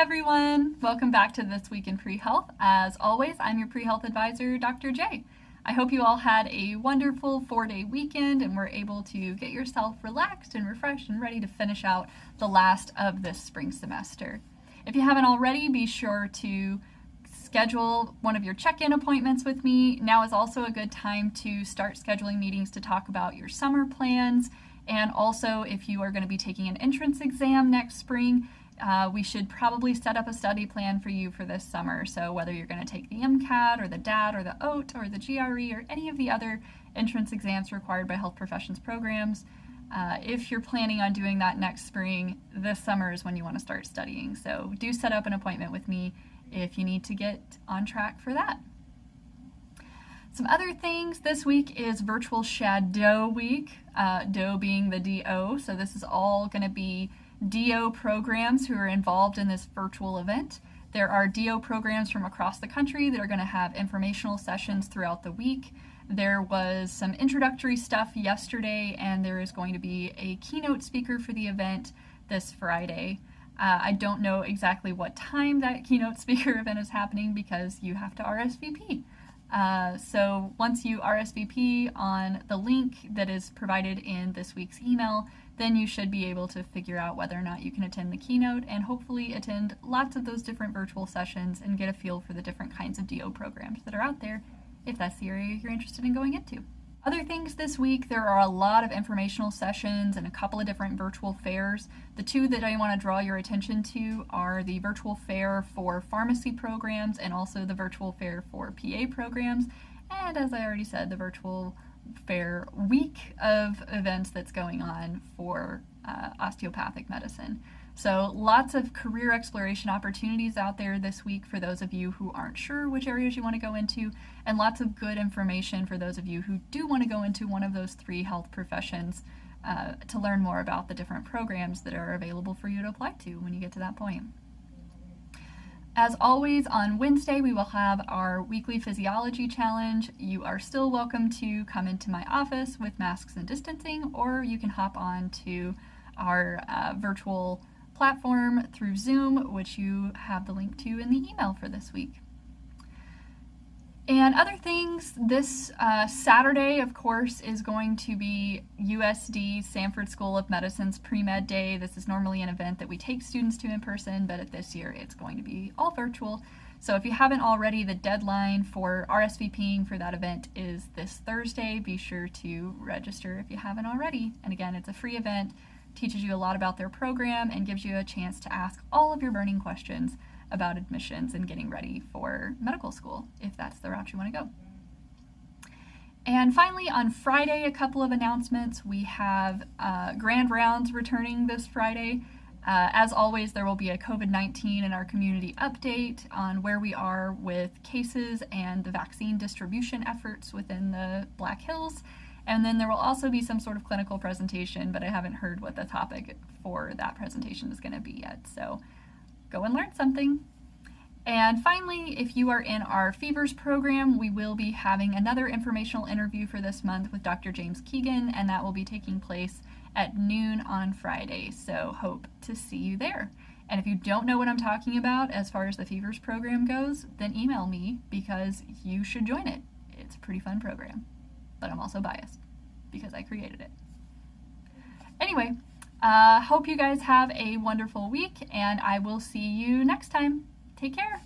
everyone! Welcome back to This Week in Pre-Health. As always, I'm your pre-health advisor, Dr. J. I hope you all had a wonderful 4-day weekend and were able to get yourself relaxed and refreshed and ready to finish out the last of this spring semester. If you haven't already, be sure to schedule one of your check-in appointments with me. Now is also a good time to start scheduling meetings to talk about your summer plans, and also if you are going to be taking an entrance exam next spring, we should probably set up a study plan for you for this summer. So whether you're going to take the MCAT or the DAT or the OAT or the GRE or any of the other entrance exams required by health professions programs, if you're planning on doing that next spring, this summer is when you want to start studying. So do set up an appointment with me if you need to get on track for that. Some other things, this week is Virtual Shadow Week, DO being the DO, so this is all going to be DO programs who are involved in this virtual event. There are DO programs from across the country that are going to have informational sessions throughout the week. There was some introductory stuff yesterday, and there is going to be a keynote speaker for the event this Friday. I don't know exactly what time that keynote speaker event is happening because you have to RSVP. So once you RSVP on the link that is provided in this week's email, then you should be able to figure out whether or not you can attend the keynote and hopefully attend lots of those different virtual sessions and get a feel for the different kinds of DO programs that are out there if that's the area you're interested in going into. Other things this week, there are a lot of informational sessions and a couple of different virtual fairs. The two that I want to draw your attention to are the virtual fair for pharmacy programs and also the virtual fair for PA programs. And as I already said, the virtual fair week of events that's going on for osteopathic medicine. So lots of career exploration opportunities out there this week for those of you who aren't sure which areas you want to go into, and lots of good information for those of you who do want to go into one of those 3 health professions to learn more about the different programs that are available for you to apply to when you get to that point. As always, on Wednesday, we will have our weekly physiology challenge. You are still welcome to come into my office with masks and distancing, or you can hop on to our virtual platform through Zoom, which you have the link to in the email for this week. And other things, this Saturday, of course, is going to be USD Sanford School of Medicine's Pre-Med Day. This is normally an event that we take students to in person, but this year it's going to be all virtual. So if you haven't already, the deadline for RSVPing for that event is this Thursday. Be sure to register if you haven't already. And again, it's a free event, teaches you a lot about their program, and gives you a chance to ask all of your burning questions about admissions and getting ready for medical school, if that's the route you want to go. And finally, on Friday, a couple of announcements. We have Grand Rounds returning this Friday. As always, there will be a COVID-19 in our community update on where we are with cases and the vaccine distribution efforts within the Black Hills. And then there will also be some sort of clinical presentation, but I haven't heard what the topic for that presentation is going to be yet. So go and learn something. And finally, if you are in our Fevers program, we will be having another informational interview for this month with Dr. James Keegan, and that will be taking place at noon on Friday. So hope to see you there. And if you don't know what I'm talking about as far as the Fevers program goes, then email me because you should join it. It's a pretty fun program, but I'm also biased because I created it. Anyway, hope you guys have a wonderful week, and I will see you next time. Take care.